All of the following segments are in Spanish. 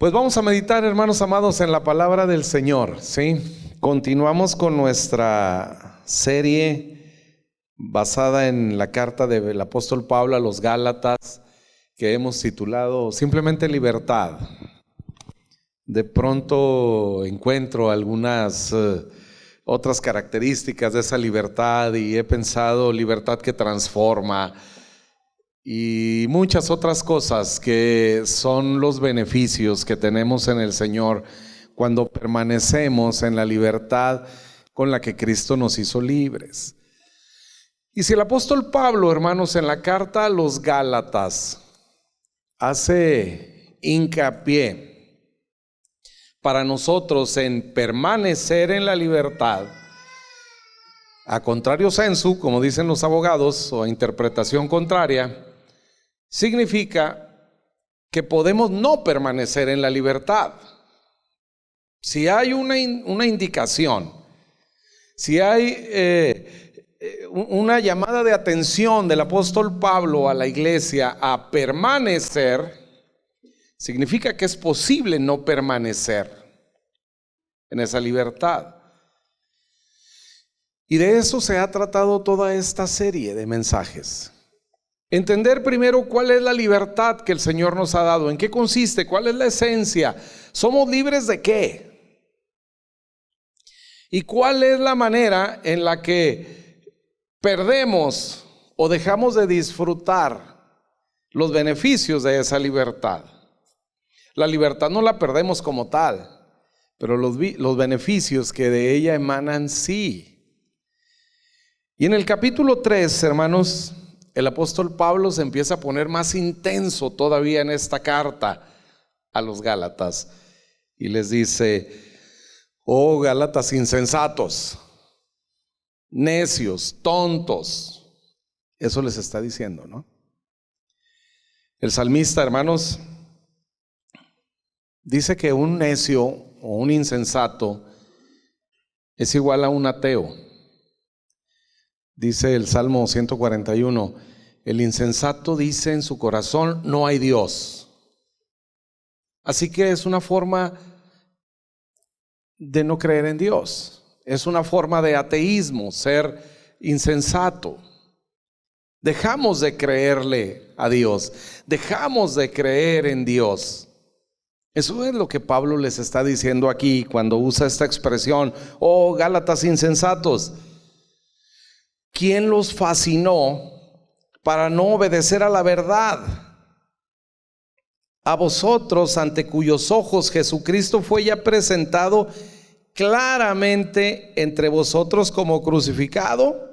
Pues vamos a meditar, hermanos amados, en la palabra del Señor, ¿sí? Continuamos con nuestra serie basada en la carta del apóstol Pablo a los Gálatas, que hemos titulado simplemente Libertad. De pronto encuentro algunas otras características de esa libertad y he pensado libertad que transforma y muchas otras cosas que son los beneficios que tenemos en el Señor cuando permanecemos en la libertad con la que Cristo nos hizo libres. Y si el apóstol Pablo, hermanos, en la carta a los Gálatas hace hincapié para nosotros en permanecer en la libertad, a contrario sensu, como dicen los abogados, o a interpretación contraria, significa que podemos no permanecer en la libertad. Si hay una indicación, si hay una llamada de atención del apóstol Pablo a la iglesia a permanecer, significa que es posible no permanecer en esa libertad. Y de eso se ha tratado toda esta serie de mensajes. Entender primero cuál es la libertad que el Señor nos ha dado, en qué consiste, cuál es la esencia, somos libres de qué, y cuál es la manera en la que perdemos o dejamos de disfrutar los beneficios de esa libertad. La libertad no la perdemos como tal, pero los beneficios que de ella emanan sí. Y en el capítulo 3, hermanos, el apóstol Pablo se empieza a poner más intenso todavía en esta carta a los Gálatas y les dice: oh Gálatas insensatos, necios, tontos. Eso les está diciendo, ¿no? El salmista, hermanos, dice que un necio o un insensato es igual a un ateo. Dice el Salmo 141, el insensato dice en su corazón, no hay Dios. Así que es una forma de no creer en Dios. Es una forma de ateísmo, ser insensato. Dejamos de creerle a Dios, dejamos de creer en Dios. Eso es lo que Pablo les está diciendo aquí cuando usa esta expresión, oh Gálatas insensatos. ¿Quién los fascinó para no obedecer a la verdad? A vosotros, ante cuyos ojos Jesucristo fue ya presentado claramente entre vosotros como crucificado.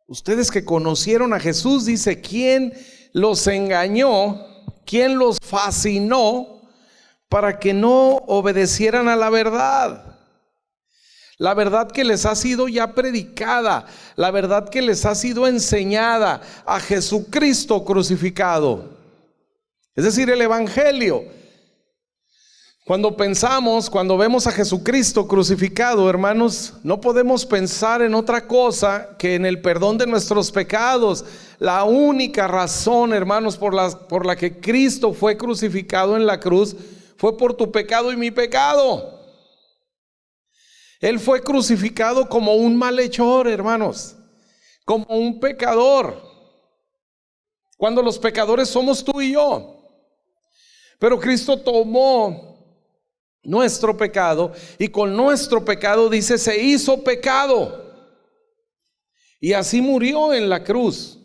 Ustedes que conocieron a Jesús, dice, ¿quién los engañó? ¿Quién los fascinó para que no obedecieran a la verdad? La verdad que les ha sido ya predicada, la verdad que les ha sido enseñada, a Jesucristo crucificado. Es decir, el Evangelio. Cuando vemos a Jesucristo crucificado, hermanos, no podemos pensar en otra cosa que en el perdón de nuestros pecados. La única razón, hermanos, por la que Cristo fue crucificado en la cruz fue por tu pecado y mi pecado. Él fue crucificado como un malhechor, hermanos, como un pecador, cuando los pecadores somos tú y yo. Pero Cristo tomó nuestro pecado y con nuestro pecado, dice, se hizo pecado. Y así murió en la cruz.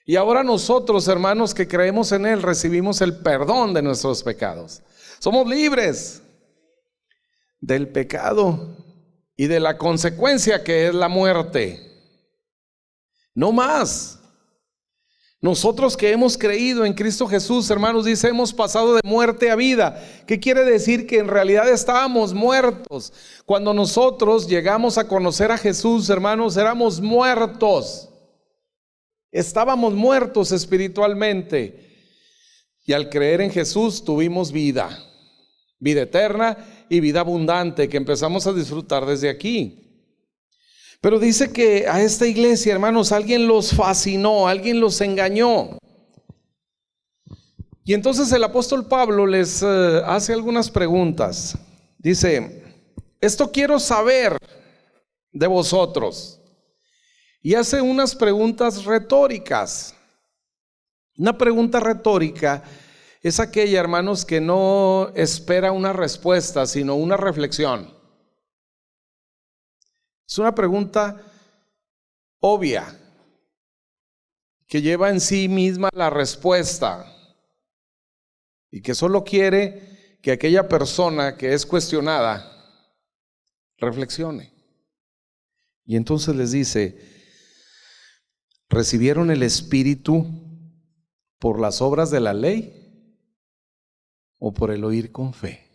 Y ahora nosotros, hermanos, que creemos en Él, recibimos el perdón de nuestros pecados. Somos libres del pecado y de la consecuencia que es la muerte. No más. Nosotros que hemos creído en Cristo Jesús, hermanos, dice, hemos pasado de muerte a vida. ¿Qué quiere decir? Que en realidad estábamos muertos. Cuando nosotros llegamos a conocer a Jesús, hermanos, éramos muertos. Estábamos muertos espiritualmente. Y al creer en Jesús tuvimos vida eterna y vida abundante que empezamos a disfrutar desde aquí. Pero dice que a esta iglesia, hermanos, alguien los fascinó, alguien los engañó. Y entonces el apóstol Pablo les hace algunas preguntas. Dice, esto quiero saber de vosotros. Y hace unas preguntas retóricas. Una pregunta retórica es aquella, hermanos, que no espera una respuesta, sino una reflexión. Es una pregunta obvia, que lleva en sí misma la respuesta y que solo quiere que aquella persona que es cuestionada reflexione. Y entonces les dice, ¿recibieron el Espíritu por las obras de la ley o por el oír con fe?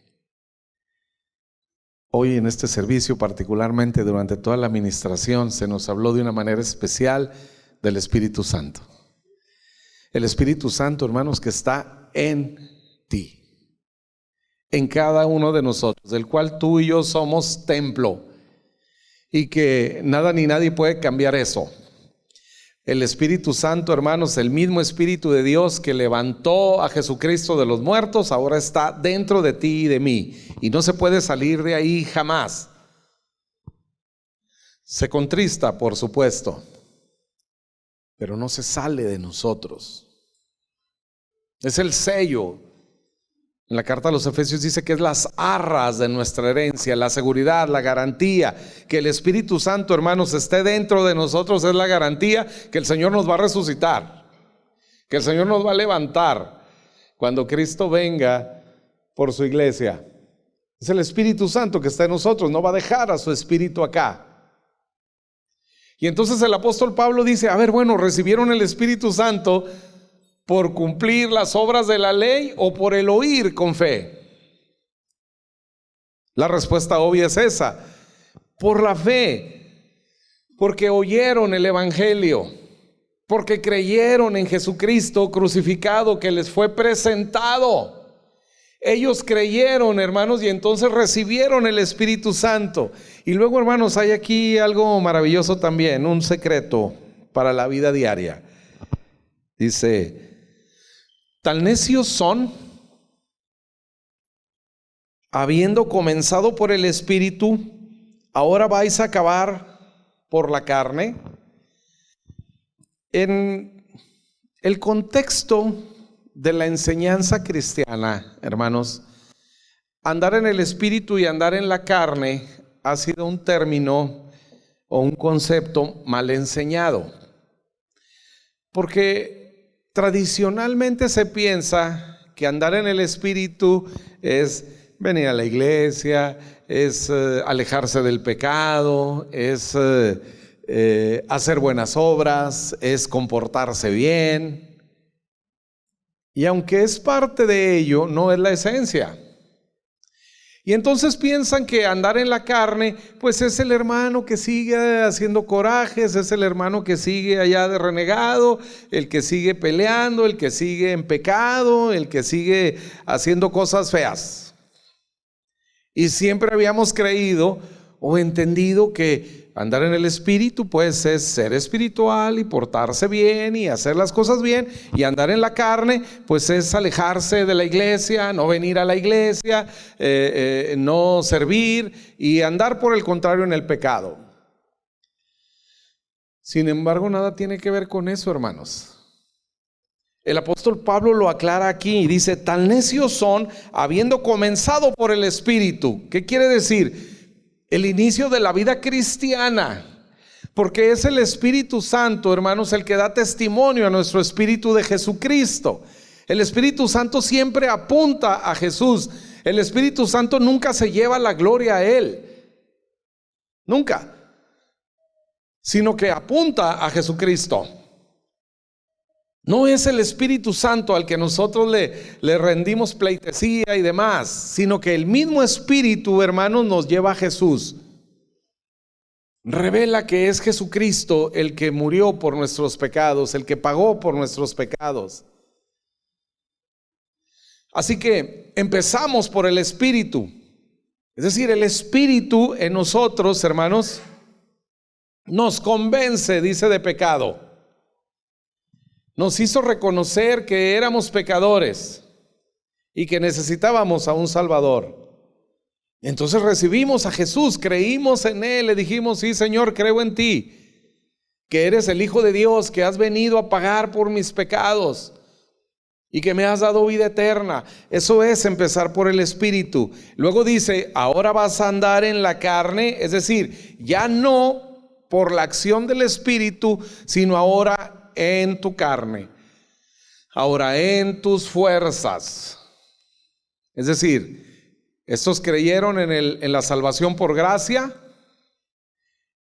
Hoy en este servicio, particularmente durante toda la administración, se nos habló de una manera especial del Espíritu Santo. El Espíritu Santo, hermanos, que está en ti, en cada uno de nosotros, del cual tú y yo somos templo, y que nada ni nadie puede cambiar eso. El Espíritu Santo, hermanos, el mismo Espíritu de Dios que levantó a Jesucristo de los muertos, ahora está dentro de ti y de mí, y no se puede salir de ahí jamás. Se contrista, por supuesto, pero no se sale de nosotros. Es el sello. En la carta a los Efesios dice que es las arras de nuestra herencia, la seguridad, la garantía. Que el Espíritu Santo, hermanos, esté dentro de nosotros es la garantía que el Señor nos va a resucitar, que el Señor nos va a levantar cuando Cristo venga por su iglesia. Es el Espíritu Santo que está en nosotros, no va a dejar a su Espíritu acá. Y entonces el apóstol Pablo dice, a ver, bueno, ¿recibieron el Espíritu Santo por cumplir las obras de la ley o por el oír con fe? La respuesta obvia es esa, por la fe, porque oyeron el evangelio, porque creyeron en Jesucristo crucificado que les fue presentado. Ellos creyeron, hermanos, y entonces recibieron el Espíritu Santo. Y luego, hermanos, hay aquí algo maravilloso también, un secreto para la vida diaria. Dice, tan necios son, habiendo comenzado por el Espíritu, ahora vais a acabar por la carne. En el contexto de la enseñanza cristiana, hermanos, andar en el Espíritu y andar en la carne ha sido un término o un concepto mal enseñado, porque tradicionalmente se piensa que andar en el Espíritu es venir a la iglesia, es alejarse del pecado, es hacer buenas obras, es comportarse bien. Y aunque es parte de ello, no es la esencia. Y entonces piensan que andar en la carne, pues es el hermano que sigue haciendo corajes, es el hermano que sigue allá de renegado, el que sigue peleando, el que sigue en pecado, el que sigue haciendo cosas feas. Y siempre habíamos creído o entendido que andar en el Espíritu pues es ser espiritual y portarse bien y hacer las cosas bien, y andar en la carne pues es alejarse de la iglesia, no venir a la iglesia, no servir y andar por el contrario en el pecado. Sin embargo, nada tiene que ver con eso, hermanos. El apóstol Pablo lo aclara aquí y dice, tan necios son, habiendo comenzado por el Espíritu. ¿Qué quiere decir? El inicio de la vida cristiana, porque es el Espíritu Santo, hermanos, el que da testimonio a nuestro espíritu de Jesucristo. El Espíritu Santo siempre apunta a Jesús. El Espíritu Santo nunca se lleva la gloria a Él, nunca, sino que apunta a Jesucristo. No es el Espíritu Santo al que nosotros le rendimos pleitesía y demás, sino que el mismo Espíritu, hermanos, nos lleva a Jesús. Revela que es Jesucristo el que murió por nuestros pecados, el que pagó por nuestros pecados. Así que empezamos por el Espíritu. Es decir, el Espíritu en nosotros, hermanos, nos convence, dice, de pecado. Nos hizo reconocer que éramos pecadores. y que necesitábamos a un Salvador. Entonces recibimos a Jesús, creímos en Él, le dijimos: sí, Señor, creo en ti, que eres el Hijo de Dios, que has venido a pagar por mis pecados y que me has dado vida eterna. Eso es empezar por el Espíritu. Luego dice: ahora vas a andar en la carne, es decir, ya no por la acción del Espíritu, sino ahora en tu carne, ahora en tus fuerzas. Es decir, estos creyeron en la salvación por gracia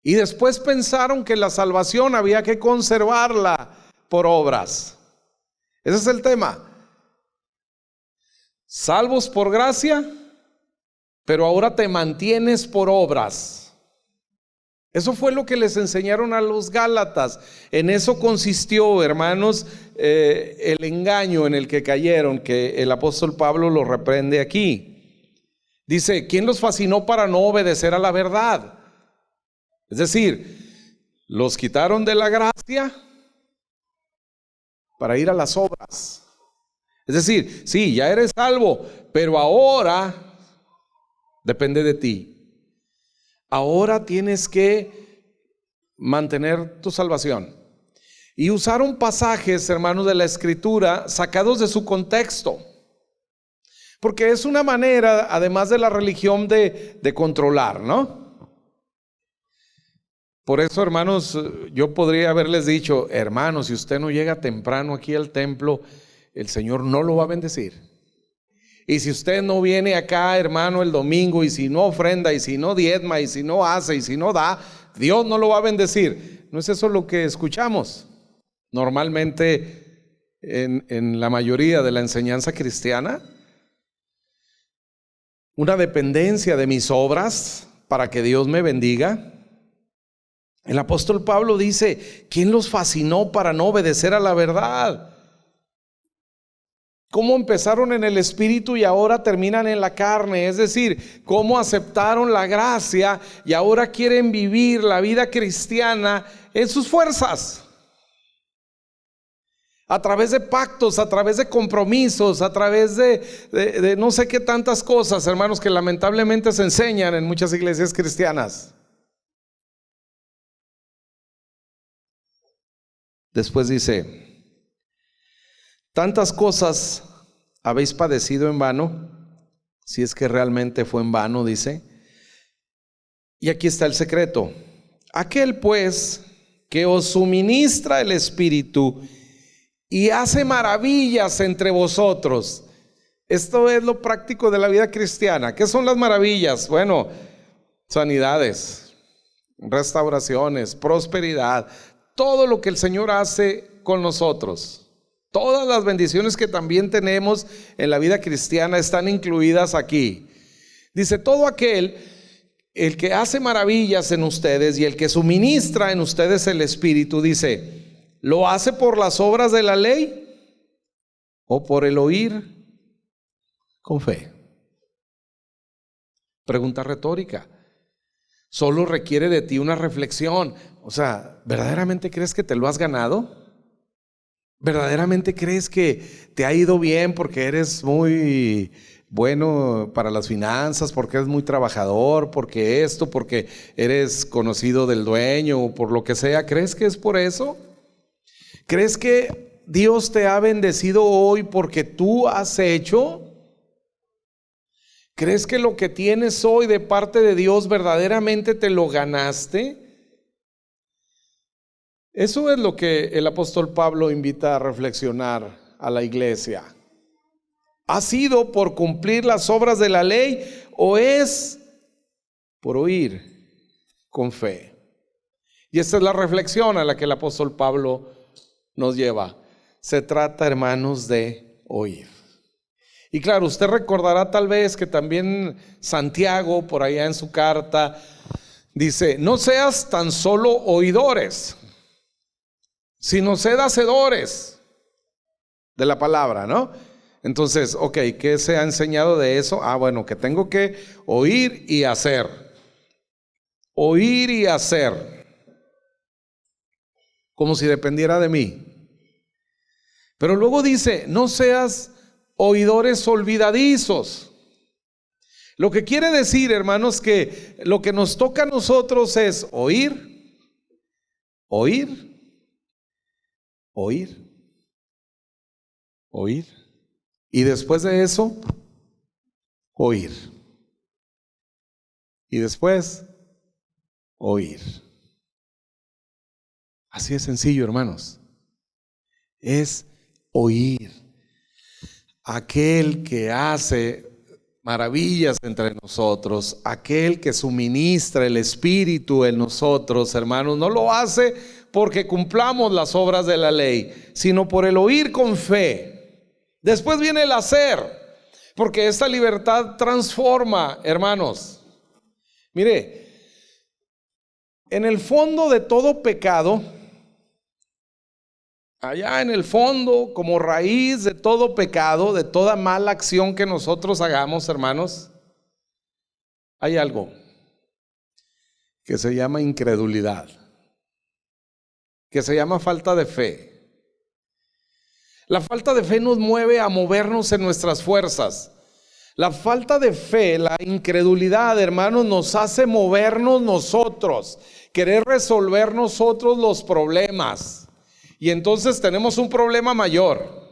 y después pensaron que la salvación había que conservarla por obras. Ese es el tema. Salvos por gracia, pero ahora te mantienes por obras. Eso fue lo que les enseñaron a los Gálatas. En eso consistió, hermanos, el engaño en el que cayeron, que el apóstol Pablo lo reprende aquí. Dice: ¿quién los fascinó para no obedecer a la verdad? Es decir, los quitaron de la gracia para ir a las obras. Es decir, sí, ya eres salvo, pero ahora depende de ti. Ahora tienes que mantener tu salvación. Y usaron pasajes, hermanos, de la Escritura sacados de su contexto, porque es una manera, además de la religión, de controlar, ¿no? Por eso, hermanos, yo podría haberles dicho: hermanos, si usted no llega temprano aquí al templo, el Señor no lo va a bendecir. Y si usted no viene acá, hermano, el domingo, y si no ofrenda, y si no diezma, y si no hace, y si no da, Dios no lo va a bendecir. ¿No es eso lo que escuchamos normalmente en la mayoría de la enseñanza cristiana? Una dependencia de mis obras para que Dios me bendiga. El apóstol Pablo dice: ¿quién los fascinó para no obedecer a la verdad? ¿Cómo empezaron en el Espíritu y ahora terminan en la carne? Es decir, ¿cómo aceptaron la gracia y ahora quieren vivir la vida cristiana en sus fuerzas? A través de pactos, a través de compromisos, a través de no sé qué tantas cosas, hermanos, que lamentablemente se enseñan en muchas iglesias cristianas. Después dice: tantas cosas habéis padecido en vano, si es que realmente fue en vano, dice. Y aquí está el secreto: aquel pues que os suministra el Espíritu y hace maravillas entre vosotros. Esto es lo práctico de la vida cristiana. ¿Qué son las maravillas? Bueno, sanidades, restauraciones, prosperidad, todo lo que el Señor hace con nosotros. Todas las bendiciones que también tenemos en la vida cristiana están incluidas aquí. Dice: todo aquel, el que hace maravillas en ustedes y el que suministra en ustedes el Espíritu, dice, ¿lo hace por las obras de la ley o por el oír con fe? Pregunta retórica. Solo requiere de ti una reflexión. O sea, ¿verdaderamente crees que te lo has ganado? ¿Verdaderamente crees que te ha ido bien porque eres muy bueno para las finanzas, porque eres muy trabajador, porque esto, porque eres conocido del dueño o por lo que sea? ¿Crees que es por eso? ¿Crees que Dios te ha bendecido hoy porque tú has hecho? ¿Crees que lo que tienes hoy de parte de Dios verdaderamente te lo ganaste? Eso es lo que el apóstol Pablo invita a reflexionar a la iglesia. ¿Ha sido por cumplir las obras de la ley o es por oír con fe? Y esta es la reflexión a la que el apóstol Pablo nos lleva. Se trata, hermanos, de oír. Y claro, usted recordará tal vez que también Santiago, por allá en su carta, dice: no seas tan solo oidores, sino sed hacedores de la palabra, ¿no? Entonces, ok, ¿qué se ha enseñado de eso? Bueno, que tengo que oír y hacer. Oír y hacer. Como si dependiera de mí. Pero luego dice: no seas oidores olvidadizos. Lo que quiere decir, hermanos, que lo que nos toca a nosotros es oír, oír, oír, oír. Y después de eso, oír. Y después, oír. Así es sencillo, hermanos. Es oír. Aquel que hace maravillas entre nosotros, aquel que suministra el Espíritu en nosotros, hermanos, no lo hace porque cumplamos las obras de la ley, sino por el oír con fe. Después viene el hacer, porque esta libertad transforma, hermanos. Mire, en el fondo de todo pecado, allá en el fondo, como raíz de todo pecado, de toda mala acción que nosotros hagamos, hermanos, hay algo que se llama incredulidad, que se llama falta de fe. La falta de fe nos mueve a movernos en nuestras fuerzas. La falta de fe, la incredulidad, hermanos, nos hace movernos nosotros, querer resolver nosotros los problemas. Y entonces tenemos un problema mayor.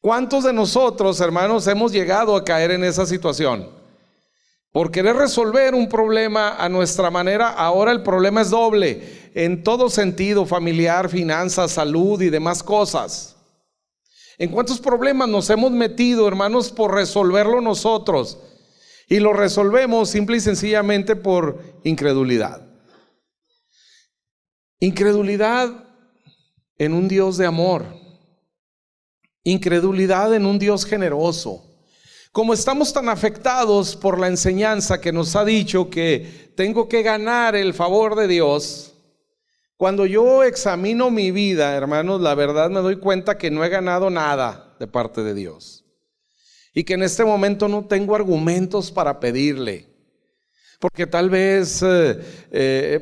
¿Cuántos de nosotros, hermanos, hemos llegado a caer en esa situación? Por querer resolver un problema a nuestra manera, ahora el problema es doble, en todo sentido, familiar, finanzas, salud y demás cosas. ¿En cuántos problemas nos hemos metido, hermanos, por resolverlo nosotros? Y lo resolvemos simple y sencillamente por incredulidad. Incredulidad en un Dios de amor, incredulidad en un Dios generoso. Como estamos tan afectados por la enseñanza que nos ha dicho que tengo que ganar el favor de Dios, cuando yo examino mi vida, hermanos, la verdad me doy cuenta que no he ganado nada de parte de Dios y que en este momento no tengo argumentos para pedirle, porque tal vez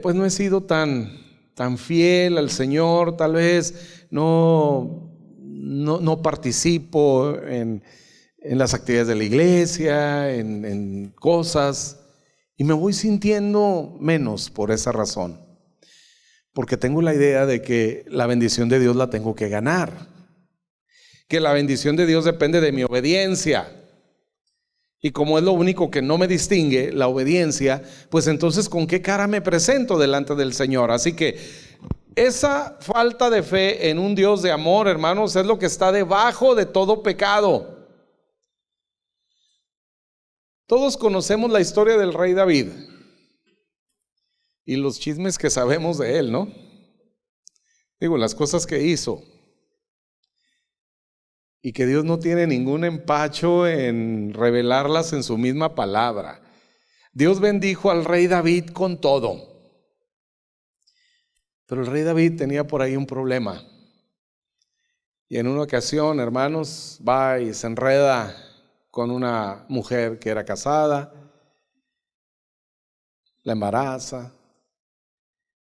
pues no he sido tan fiel al Señor, tal vez no participo en las actividades de la iglesia, en cosas, y me voy sintiendo menos por esa razón, porque tengo la idea de que la bendición de Dios la tengo que ganar, que la bendición de Dios depende de mi obediencia. Y como es lo único que no me distingue, la obediencia, pues entonces ¿con qué cara me presento delante del Señor? Así que esa falta de fe en un Dios de amor, hermanos, es lo que está debajo de todo pecado. Todos conocemos la historia del rey David y los chismes que sabemos de él, ¿no? Digo, las cosas que hizo. Y que Dios no tiene ningún empacho en revelarlas en su misma palabra. Dios bendijo al rey David con todo. Pero el rey David tenía por ahí un problema. Y en una ocasión, hermanos, va y se enreda con una mujer que era casada, la embaraza,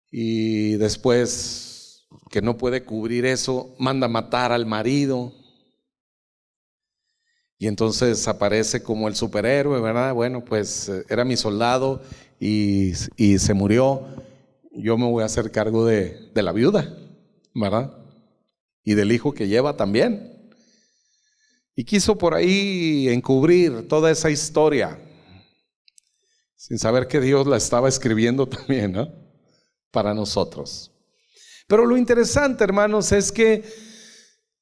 y después, que no puede cubrir eso, manda matar al marido. Y entonces aparece como el superhéroe, ¿verdad? Bueno, pues era mi soldado y se murió. Yo me voy a hacer cargo de la viuda, ¿verdad? Y del hijo que lleva también. Y quiso por ahí encubrir toda esa historia, sin saber que Dios la estaba escribiendo también, ¿no? Para nosotros. Pero lo interesante, hermanos, es que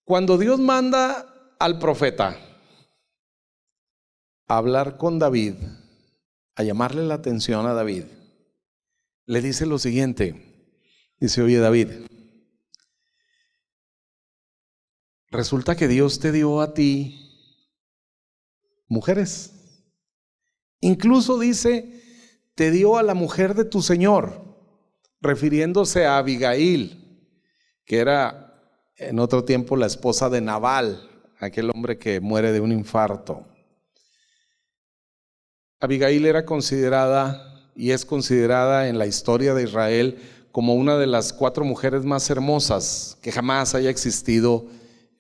cuando Dios manda al profeta a hablar con David, a llamarle la atención a David, le dice lo siguiente. Dice: oye, David, resulta que Dios te dio a ti mujeres. Incluso dice, te dio a la mujer de tu Señor, refiriéndose a Abigail, que era en otro tiempo la esposa de Nabal, aquel hombre que muere de un infarto. Abigail era considerada y es considerada en la historia de Israel como una de las 4 mujeres más hermosas que jamás haya existido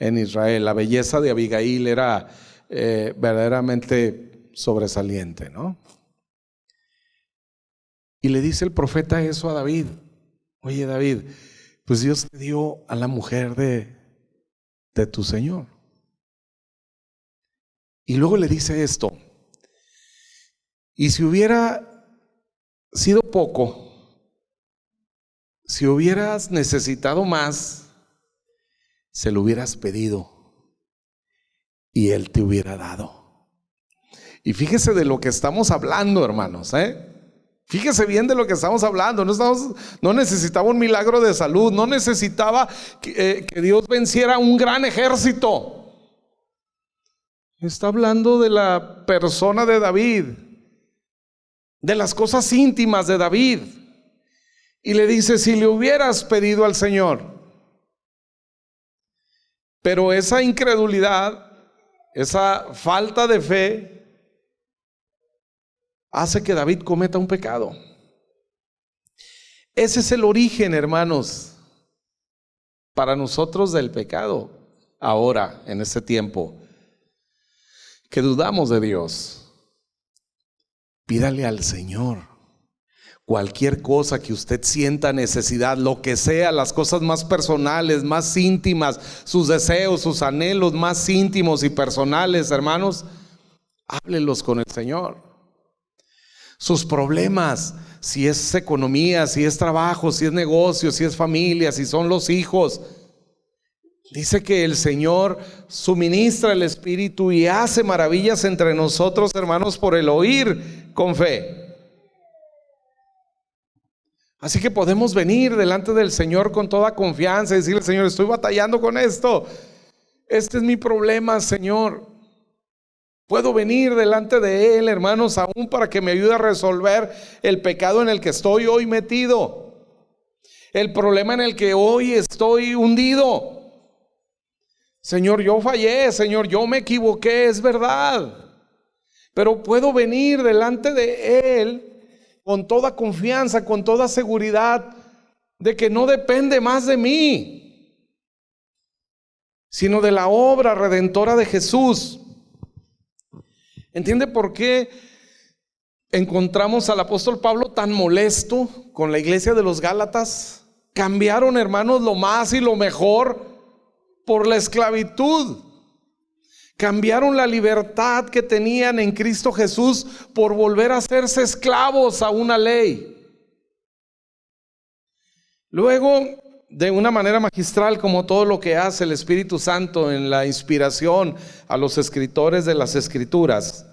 en Israel. La belleza de Abigail era verdaderamente sobresaliente, ¿no? Y le dice el profeta eso a David. Oye, David, pues Dios te dio a la mujer de tu Señor. Y luego le dice esto: y si hubiera sido poco, si hubieras necesitado más, se lo hubieras pedido y Él te hubiera dado. Y fíjese de lo que estamos hablando, hermanos, Fíjese bien de lo que estamos hablando. No necesitaba un milagro de salud, no necesitaba que Dios venciera un gran ejército. Está hablando de la persona de David, de las cosas íntimas de David. Y le dice: si le hubieras pedido al Señor. Pero esa incredulidad, esa falta de fe, hace que David cometa un pecado. Ese es el origen, hermanos, para nosotros del pecado. Ahora, en este tiempo, que dudamos de Dios, pídale al Señor cualquier cosa que usted sienta necesidad, lo que sea, las cosas más personales, más íntimas, sus deseos, sus anhelos más íntimos y personales, hermanos, háblelos con el Señor. Sus problemas, si es economía, si es trabajo, si es negocio, si es familia, si son los hijos. Dice que el Señor suministra el Espíritu y hace maravillas entre nosotros, hermanos, por el oír con fe. Así que podemos venir delante del Señor con toda confianza y decirle: Señor, estoy batallando con esto. Este es mi problema, Señor. Puedo venir delante de Él, hermanos, aún para que me ayude a resolver el pecado en el que estoy hoy metido, el problema en el que hoy estoy hundido. Señor, yo fallé, Señor, yo me equivoqué, es verdad, pero puedo venir delante de Él con toda confianza, con toda seguridad de que no depende más de mí, sino de la obra redentora de Jesús. ¿Entiende por qué encontramos al apóstol Pablo tan molesto con la iglesia de los Gálatas? Cambiaron, hermanos, lo más y lo mejor por la esclavitud. Cambiaron la libertad que tenían en Cristo Jesús por volver a hacerse esclavos a una ley. Luego, de una manera magistral, como todo lo que hace el Espíritu Santo en la inspiración a los escritores de las Escrituras,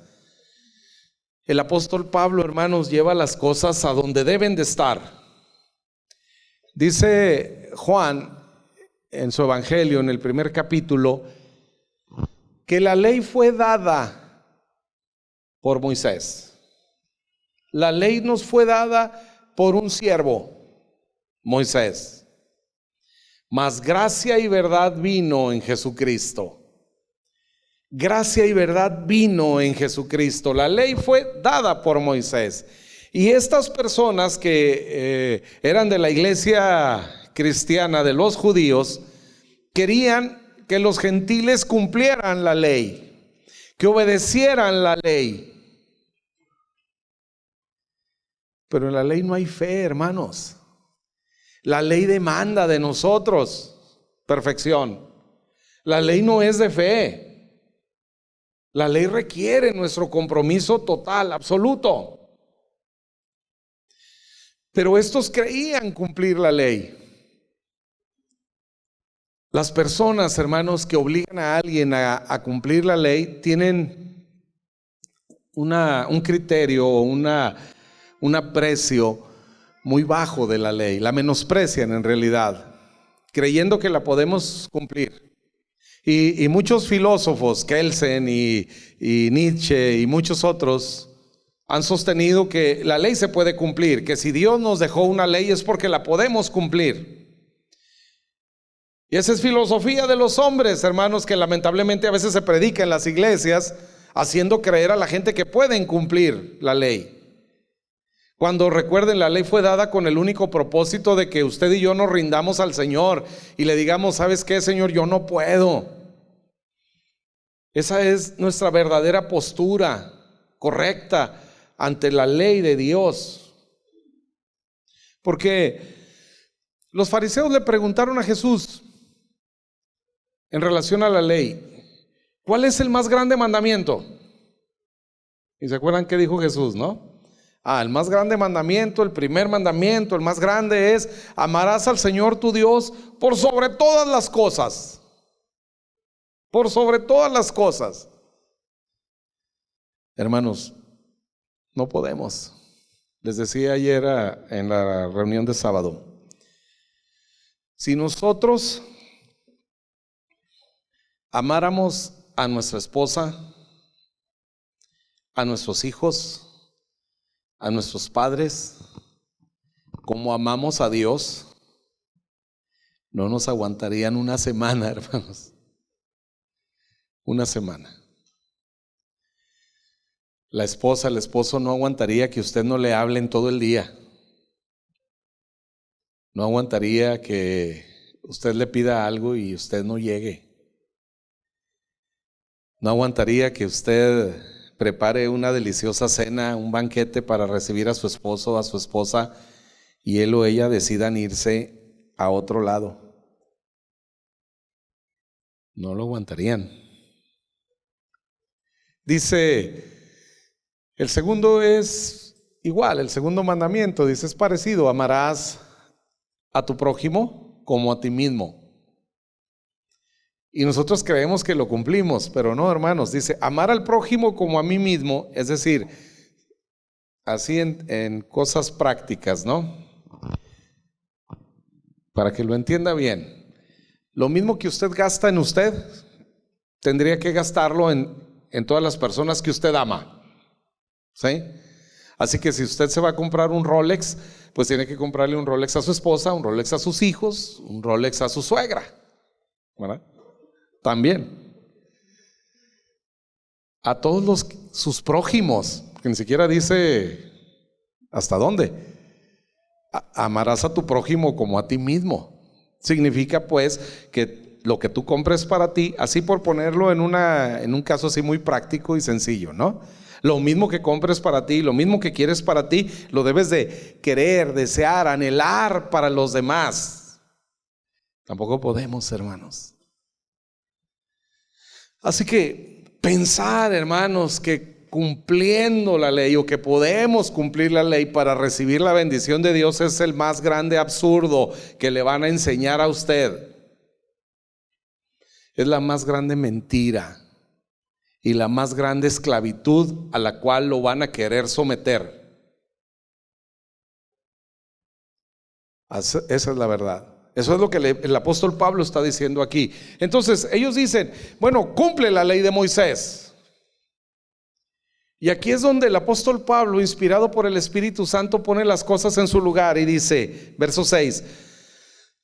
el apóstol Pablo, hermanos, lleva las cosas a donde deben de estar. Dice Juan en su evangelio, en el primer capítulo, que la ley fue dada por Moisés. La ley nos fue dada por un siervo, Moisés. Mas gracia y verdad vino en Jesucristo. Gracia y verdad vino en Jesucristo. La ley fue dada por Moisés. Y estas personas que eran de la iglesia cristiana de los judíos, querían que los gentiles cumplieran la ley, que obedecieran la ley. Pero en la ley no hay fe, hermanos. La ley demanda de nosotros perfección. La ley no es de fe. La ley requiere nuestro compromiso total, absoluto. Pero estos creían cumplir la ley. Las personas, hermanos, que obligan a alguien a cumplir la ley tienen un criterio o un aprecio muy bajo de la ley. La menosprecian en realidad, creyendo que la podemos cumplir. Y muchos filósofos, Kelsen y Nietzsche y muchos otros, han sostenido que la ley se puede cumplir, que si Dios nos dejó una ley es porque la podemos cumplir. Y esa es filosofía de los hombres, hermanos, que lamentablemente a veces se predica en las iglesias, haciendo creer a la gente que pueden cumplir la ley. Cuando, recuerden, la ley fue dada con el único propósito de que usted y yo nos rindamos al Señor y le digamos: ¿sabes qué, Señor? Yo no puedo. Esa es nuestra verdadera postura correcta ante la ley de Dios. Porque los fariseos le preguntaron a Jesús en relación a la ley: ¿cuál es el más grande mandamiento? Y se acuerdan qué dijo Jesús, ¿no? El más grande mandamiento, el primer mandamiento, el más grande es: amarás al Señor tu Dios por sobre todas las cosas. Por sobre todas las cosas. Hermanos, no podemos. Les decía ayer en la reunión de sábado, si nosotros amáramos a nuestra esposa, a nuestros hijos, a nuestros padres, como amamos a Dios, no nos aguantarían una semana, hermanos. Una semana. La esposa, el esposo no aguantaría que usted no le hable en todo el día. No aguantaría que usted le pida algo y usted no llegue. No aguantaría que usted prepare una deliciosa cena, un banquete para recibir a su esposo o a su esposa y él o ella decidan irse a otro lado. No lo aguantarían. Dice, el segundo es igual, el segundo mandamiento, dice, es parecido: amarás a tu prójimo como a ti mismo. Y nosotros creemos que lo cumplimos, pero no, hermanos. Dice, amar al prójimo como a mí mismo, es decir, así en cosas prácticas, ¿no? Para que lo entienda bien, lo mismo que usted gasta en usted, tendría que gastarlo en todas las personas que usted ama, ¿sí? Así que si usted se va a comprar un Rolex, pues tiene que comprarle un Rolex a su esposa, un Rolex a sus hijos, un Rolex a su suegra, ¿verdad? También a todos sus prójimos, que ni siquiera dice hasta dónde. Amarás a tu prójimo como a ti mismo. Significa pues que lo que tú compres para ti, así por ponerlo en un caso así muy práctico y sencillo, ¿no? Lo mismo que compres para ti, lo mismo que quieres para ti, lo debes de querer, desear, anhelar para los demás. Tampoco podemos, hermanos. Así que pensar, hermanos, que cumpliendo la ley o que podemos cumplir la ley para recibir la bendición de Dios es el más grande absurdo que le van a enseñar a usted. Es la más grande mentira y la más grande esclavitud a la cual lo van a querer someter. Esa es la verdad. Eso es lo que el apóstol Pablo está diciendo aquí. Entonces ellos dicen, bueno, cumple la ley de Moisés. Y aquí es donde el apóstol Pablo, inspirado por el Espíritu Santo, pone las cosas en su lugar y dice, verso 6,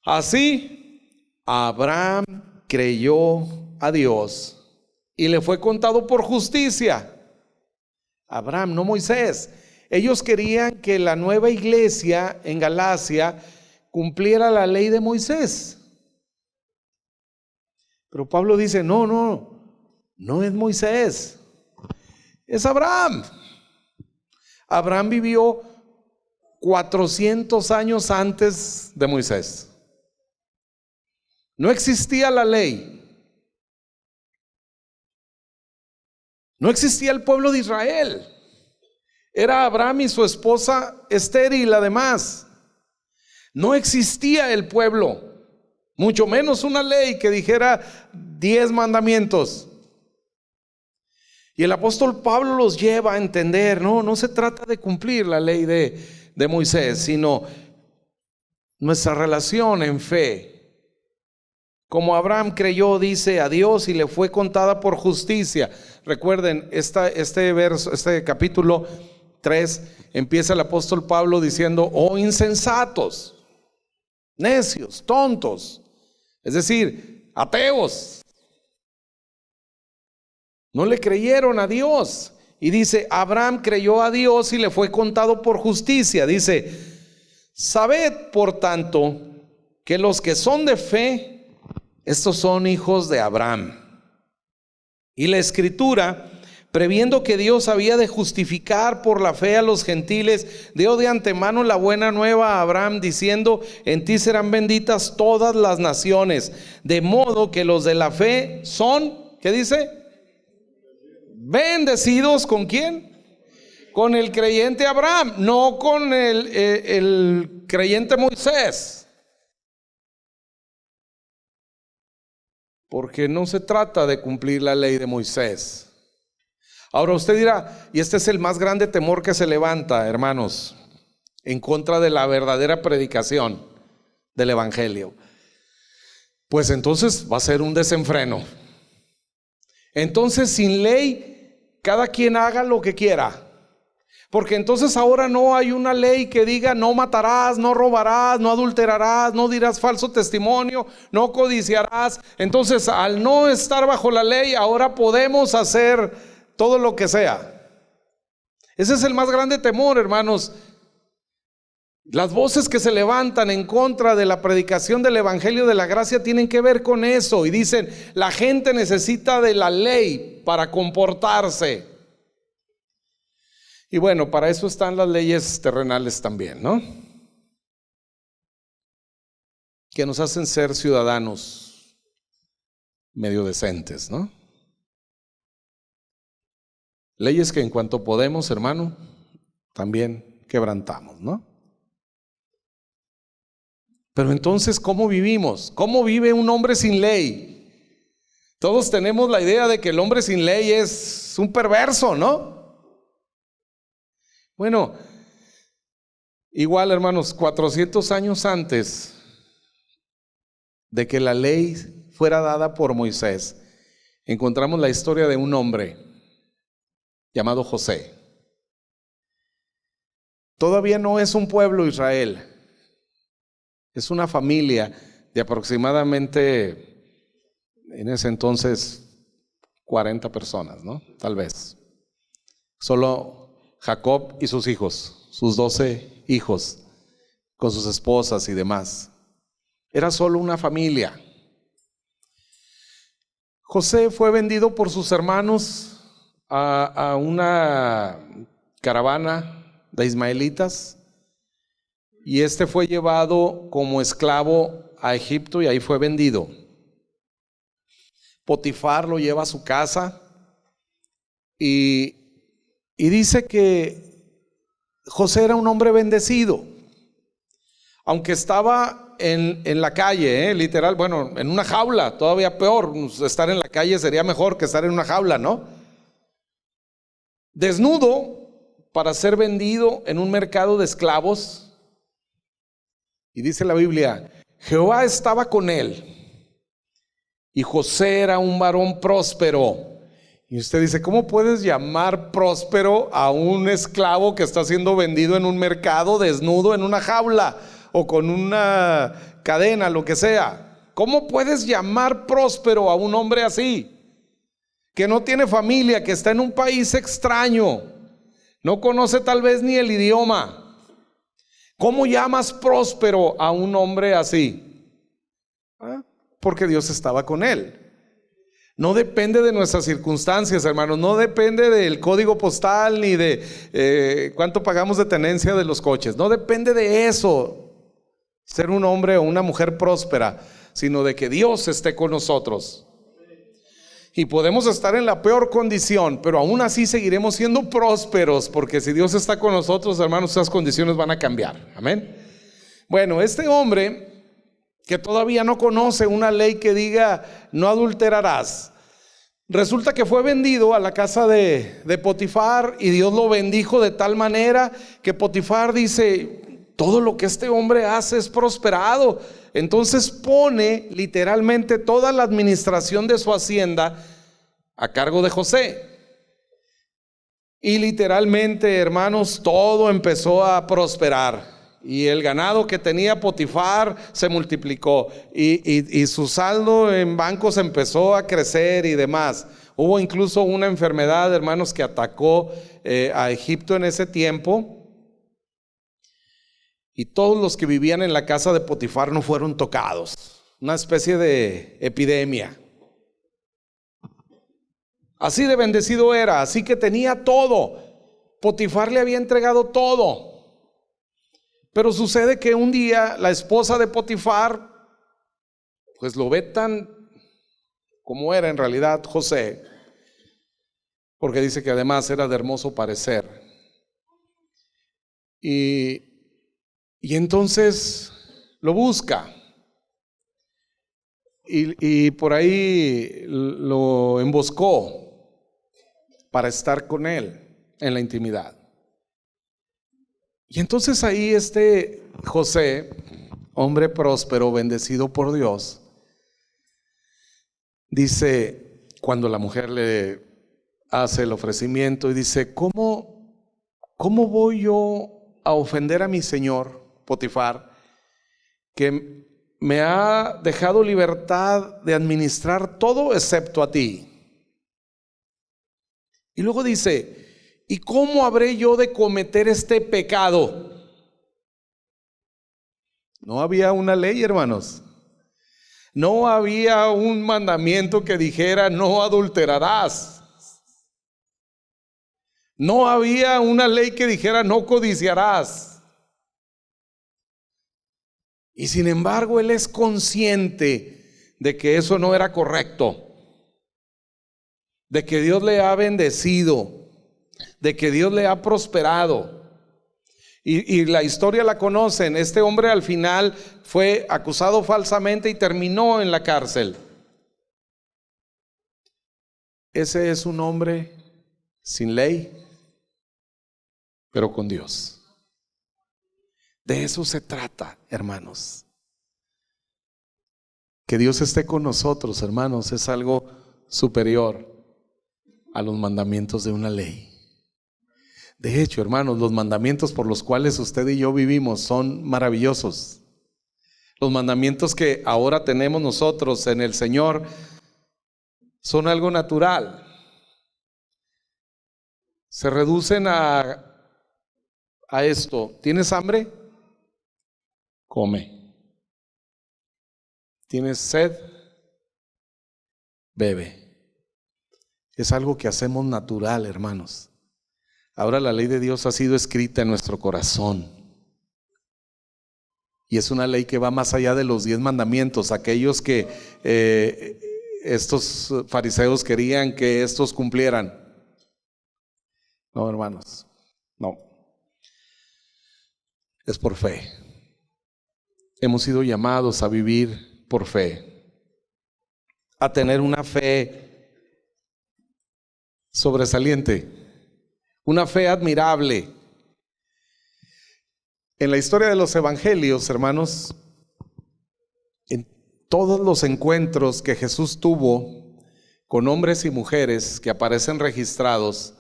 así Abraham creyó a Dios y le fue contado por justicia. Abraham, no Moisés. Ellos querían que la nueva iglesia en Galacia cumpliera la ley de Moisés. Pero Pablo dice, no es Moisés, es Abraham. Abraham vivió 400 años antes de Moisés. No existía la ley. No existía el pueblo de Israel. Era Abraham y su esposa estéril además. No existía el pueblo, mucho menos una ley que dijera 10 mandamientos. Y el apóstol Pablo los lleva a entender, no se trata de cumplir la ley de Moisés, sino nuestra relación en fe. Como Abraham creyó, dice, a Dios y le fue contada por justicia. Recuerden, este capítulo 3 empieza el apóstol Pablo diciendo, oh insensatos, necios, tontos, es decir, ateos. No le creyeron a Dios. Y dice, Abraham creyó a Dios y le fue contado por justicia. Dice, sabed por tanto que los que son de fe, estos son hijos de Abraham. Y la Escritura, previendo que Dios había de justificar por la fe a los gentiles, dio de antemano la buena nueva a Abraham, diciendo: en ti serán benditas todas las naciones. De modo que los de la fe son, ¿qué dice? Bendecidos. ¿Con quién? Con el creyente Abraham, no con el creyente Moisés. Porque no se trata de cumplir la ley de Moisés. Ahora usted dirá, y este es el más grande temor que se levanta, hermanos, en contra de la verdadera predicación del evangelio. Pues entonces va a ser un desenfreno. Entonces, sin ley, cada quien haga lo que quiera. Porque entonces ahora no hay una ley que diga: no matarás, no robarás, no adulterarás, no dirás falso testimonio, no codiciarás. Entonces, al no estar bajo la ley, ahora podemos hacer todo lo que sea. Ese es el más grande temor, hermanos. Las voces que se levantan en contra de la predicación del evangelio de la gracia tienen que ver con eso, y dicen: la gente necesita de la ley para comportarse. Y bueno, para eso están las leyes terrenales también, ¿no? Que nos hacen ser ciudadanos medio decentes, ¿no? Leyes que en cuanto podemos, hermano, también quebrantamos, ¿no? Pero entonces, ¿cómo vivimos? ¿Cómo vive un hombre sin ley? Todos tenemos la idea de que el hombre sin ley es un perverso, ¿no? Bueno, igual, hermanos, 400 años antes de que la ley fuera dada por Moisés, encontramos la historia de un hombre llamado José. Todavía no es un pueblo Israel, es una familia de aproximadamente, en ese entonces, 40 personas, ¿no? Tal vez. Solo Jacob y sus hijos, sus 12 hijos, con sus esposas y demás. Era solo una familia. José fue vendido por sus hermanos a una caravana de ismaelitas, y fue llevado como esclavo a Egipto y ahí fue vendido. Potifar lo lleva a su casa y dice que José era un hombre bendecido, aunque estaba en la calle, literal, bueno, en una jaula, todavía peor. Estar en la calle sería mejor que estar en una jaula, ¿no? Desnudo para ser vendido en un mercado de esclavos. Y dice la Biblia: Jehová estaba con él, y José era un varón próspero. Y usted dice: ¿cómo puedes llamar próspero a un esclavo que está siendo vendido en un mercado desnudo en una jaula o con una cadena, lo que sea? ¿Cómo puedes llamar próspero a un hombre así, que no tiene familia, que está en un país extraño, no conoce tal vez ni el idioma? ¿Cómo llamas próspero a un hombre así? Porque Dios estaba con él. No depende de nuestras circunstancias, hermanos. No depende del código postal ni de cuánto pagamos de tenencia de los coches. No depende de eso, ser un hombre o una mujer próspera, sino de que Dios esté con nosotros. Y podemos estar en la peor condición, pero aún así seguiremos siendo prósperos, porque si Dios está con nosotros, hermanos, esas condiciones van a cambiar. Amén. Bueno, este hombre que todavía no conoce una ley que diga: no adulterarás, resulta que fue vendido a la casa de Potifar, y Dios lo bendijo de tal manera que Potifar dice: todo lo que este hombre hace es prosperado. Entonces pone literalmente toda la administración de su hacienda a cargo de José. Y literalmente, hermanos, todo empezó a prosperar. Y el ganado que tenía Potifar se multiplicó, y su saldo en bancos empezó a crecer y demás. Hubo incluso una enfermedad, hermanos, que atacó a Egipto en ese tiempo, y todos los que vivían en la casa de Potifar no fueron tocados. Una especie de epidemia. Así de bendecido era, así que tenía todo. Potifar le había entregado todo. Pero sucede que un día la esposa de Potifar pues lo ve tan como era en realidad José, porque dice que además era de hermoso parecer. Y entonces lo busca y por ahí lo emboscó para estar con él en la intimidad. Y entonces ahí José, hombre próspero, bendecido por Dios, dice, cuando la mujer le hace el ofrecimiento y dice, ¿cómo voy yo a ofender a mi señor Potifar, que me ha dejado libertad de administrar todo excepto a ti? Y luego dice, ¿y cómo habré yo de cometer este pecado? No había una ley, hermanos. No había un mandamiento que dijera no adulterarás. No había una ley que dijera no codiciarás. Y sin embargo, él es consciente de que eso no era correcto, de que Dios le ha bendecido, de que Dios le ha prosperado. Y la historia la conocen. Este hombre al final fue acusado falsamente y terminó en la cárcel. Ese es un hombre sin ley, pero con Dios. De eso se trata, hermanos. Que Dios esté con nosotros, hermanos, es algo superior a los mandamientos de una ley. De hecho, hermanos, los mandamientos por los cuales usted y yo vivimos son maravillosos. Los mandamientos que ahora tenemos nosotros en el Señor son algo natural. Se reducen a esto. ¿Tienes hambre? Come. ¿Tienes sed? Bebe. Es algo que hacemos natural, hermanos. Ahora la ley de Dios ha sido escrita en nuestro corazón. Y es una ley que va más allá de los 10 mandamientos. Aquellos que estos fariseos querían que estos cumplieran. No, hermanos, no. Es por fe. Hemos sido llamados a vivir por fe, a tener una fe sobresaliente, una fe admirable. En la historia de los evangelios, hermanos, en todos los encuentros que Jesús tuvo con hombres y mujeres que aparecen registrados,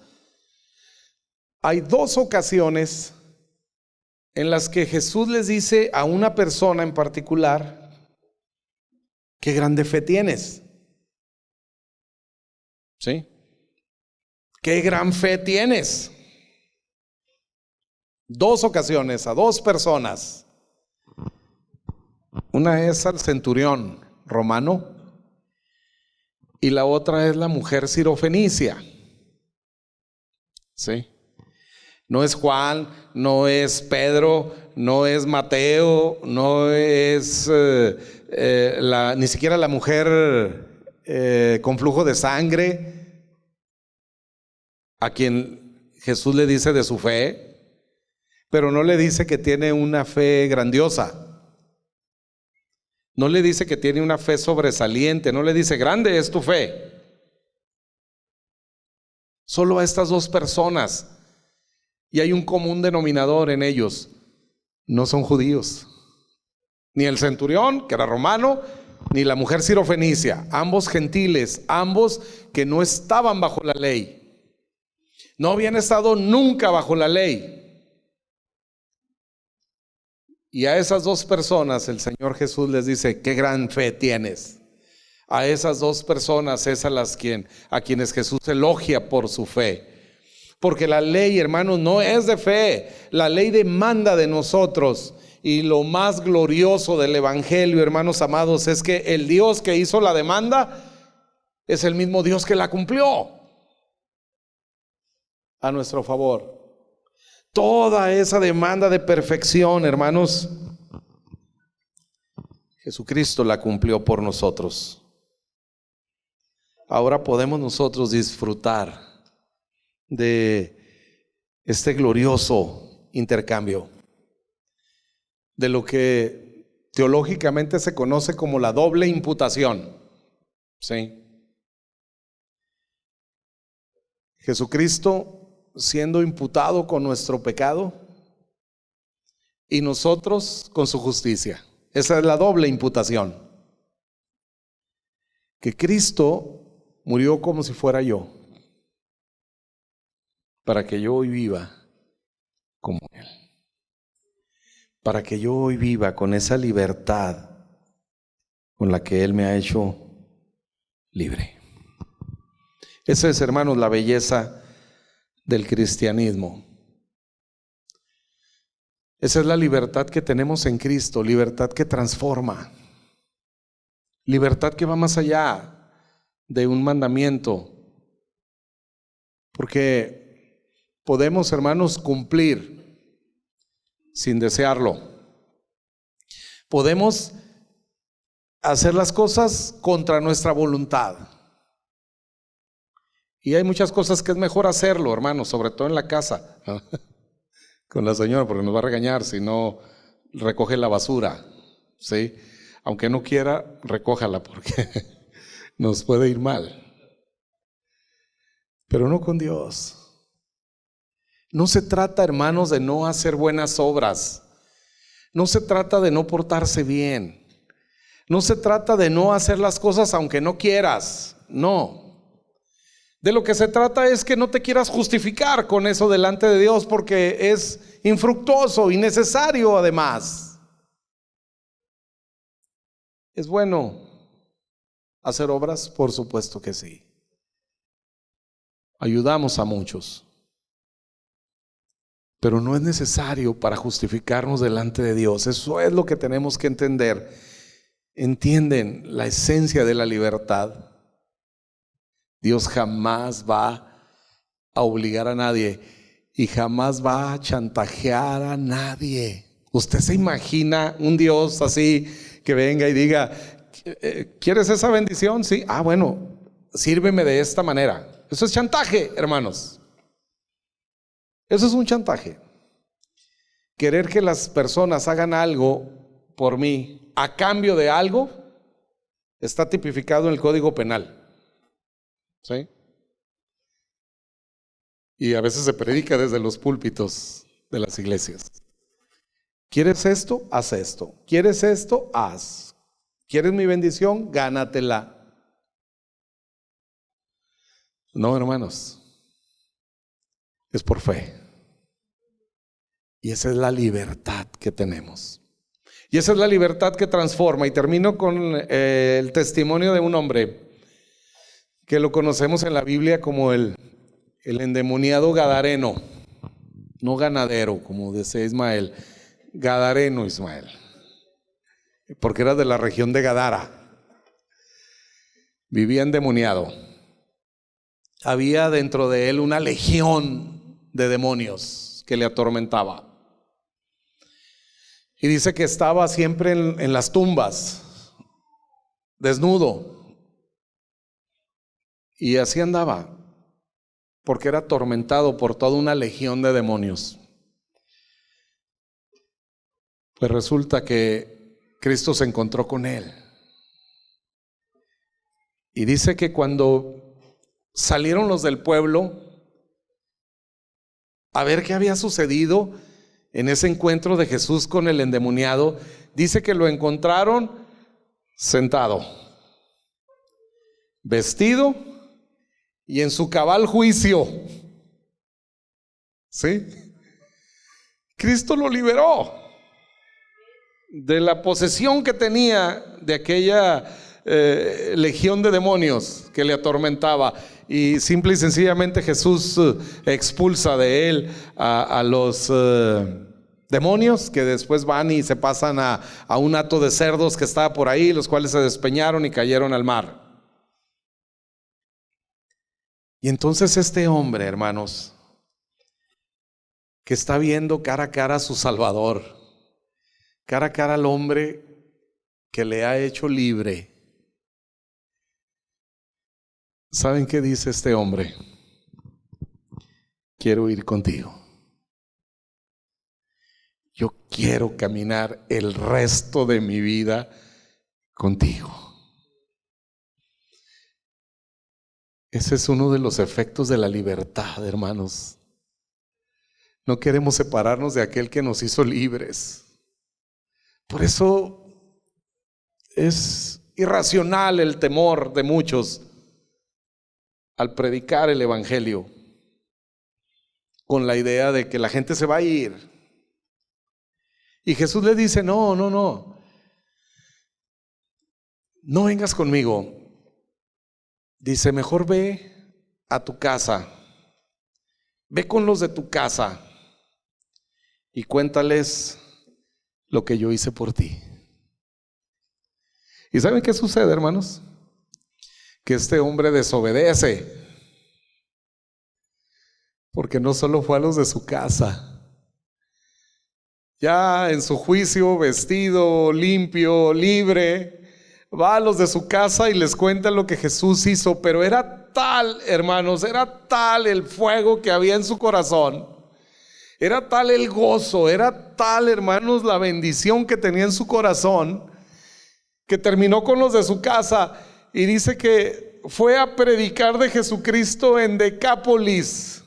hay 2 ocasiones en las que Jesús les dice a una persona en particular: qué grande fe tienes. ¿Sí? Qué gran fe tienes. 2 ocasiones a 2 personas. Una es al centurión romano y la otra es la mujer sirofenicia. ¿Sí? No es Juan, no es Pedro, no es Mateo, no es ni siquiera la mujer con flujo de sangre, a quien Jesús le dice de su fe, pero no le dice que tiene una fe grandiosa. No le dice que tiene una fe sobresaliente, no le dice grande es tu fe. Solo a estas 2 personas. Y hay un común denominador en ellos: no son judíos. Ni el centurión, que era romano, ni la mujer sirofenicia. Ambos gentiles, ambos que no estaban bajo la ley. No habían estado nunca bajo la ley. Y a esas 2 personas el Señor Jesús les dice: qué gran fe tienes. A esas 2 personas es a quienes Jesús elogia por su fe. Porque la ley, hermanos, no es de fe. La ley demanda de nosotros. Y lo más glorioso del evangelio, hermanos amados, es que el Dios que hizo la demanda es el mismo Dios que la cumplió. a nuestro favor. Toda esa demanda de perfección, hermanos, Jesucristo la cumplió por nosotros. Ahora podemos nosotros disfrutar de este glorioso intercambio, de lo que teológicamente se conoce como la doble imputación. ¿Sí? Jesucristo siendo imputado con nuestro pecado y nosotros con su justicia. Esa es la doble imputación. Que Cristo murió como si fuera yo, para que yo hoy viva como Él, para que yo hoy viva con esa libertad con la que Él me ha hecho libre. Esa es, hermanos, la belleza del cristianismo. Esa es la libertad que tenemos en Cristo, libertad que transforma, libertad que va más allá de un mandamiento, porque podemos, hermanos, cumplir sin desearlo. Podemos hacer las cosas contra nuestra voluntad. Y hay muchas cosas que es mejor hacerlo, hermanos, sobre todo en la casa, ¿no? Con la señora, porque nos va a regañar si no recoge la basura, ¿sí? Aunque no quiera, recójala porque nos puede ir mal. Pero no con Dios. No se trata, hermanos, de no hacer buenas obras. No se trata de no portarse bien. No se trata de no hacer las cosas aunque no quieras. No. De lo que se trata es que no te quieras justificar con eso delante de Dios, porque es infructuoso, innecesario además. ¿Es bueno hacer obras? Por supuesto que sí. Ayudamos a muchos, pero no es necesario para justificarnos delante de Dios. Eso es lo que tenemos que entender. ¿Entienden la esencia de la libertad? Dios jamás va a obligar a nadie y jamás va a chantajear a nadie. ¿Usted se imagina un Dios así que venga y diga, ¿quieres esa bendición? Sí. Ah, bueno, sírveme de esta manera. Eso es chantaje, hermanos. Eso es un chantaje. Querer que las personas hagan algo por mí a cambio de algo está tipificado en el Código Penal. ¿Sí? Y a veces se predica desde los púlpitos de las iglesias. ¿Quieres esto? Haz esto. ¿Quieres esto? Haz. ¿Quieres mi bendición? Gánatela. No, hermanos. Es por fe. Y esa es la libertad que tenemos. Y esa es la libertad que transforma. Y termino con el testimonio de un hombre que lo conocemos en la Biblia como el endemoniado gadareno, no ganadero, como decía Ismael, gadareno Ismael, porque era de la región de Gadara, vivía endemoniado, había dentro de él una legión de demonios que le atormentaba, y dice que estaba siempre en las tumbas, desnudo. Y así andaba, porque era atormentado por toda una legión de demonios. Pues resulta que Cristo se encontró con él. Y dice que cuando salieron los del pueblo a ver qué había sucedido en ese encuentro de Jesús con el endemoniado, dice que lo encontraron sentado, vestido y en su cabal juicio. ¿Sí? Cristo lo liberó de la posesión que tenía de aquella legión de demonios que le atormentaba. Y simple y sencillamente Jesús expulsa de él a los demonios, que después van y se pasan a un hato de cerdos que estaba por ahí, los cuales se despeñaron y cayeron al mar. Y entonces este hombre, hermanos, que está viendo cara a cara a su Salvador, cara a cara al hombre que le ha hecho libre. ¿Saben qué dice este hombre? Quiero ir contigo. Yo quiero caminar el resto de mi vida contigo. Ese es uno de los efectos de la libertad, hermanos. No queremos separarnos de aquel que nos hizo libres. Por eso es irracional el temor de muchos al predicar el evangelio, con la idea de que la gente se va a ir. Y Jesús le dice, no vengas conmigo. Dice, mejor ve a tu casa, ve con los de tu casa y cuéntales lo que yo hice por ti. ¿Y saben qué sucede, hermanos? Que este hombre desobedece, porque no solo fue a los de su casa, ya en su juicio, vestido, limpio, libre, va a los de su casa y les cuenta lo que Jesús hizo. Pero era tal, hermanos, era tal el fuego que había en su corazón, era tal el gozo, era tal, hermanos, la bendición que tenía en su corazón, que terminó con los de su casa y dice que fue a predicar de Jesucristo en Decápolis,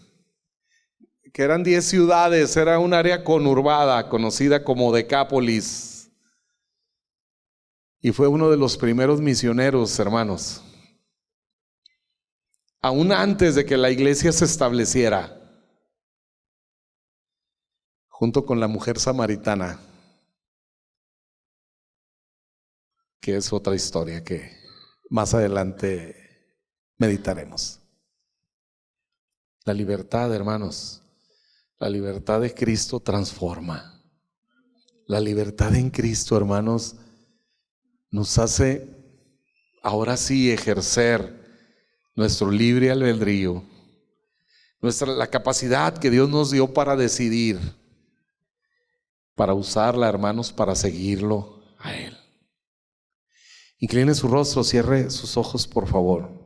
que eran 10 ciudades, era un área conurbada conocida como Decápolis. Y fue uno de los primeros misioneros, hermanos, aún antes de que la iglesia se estableciera, junto con la mujer samaritana, que es otra historia que más adelante meditaremos. La libertad, hermanos, la libertad de Cristo transforma. La libertad en Cristo, hermanos, nos hace ahora sí ejercer nuestro libre albedrío, la capacidad que Dios nos dio para decidir, para usarla, hermanos, para seguirlo a Él. Incline su rostro, cierre sus ojos, por favor.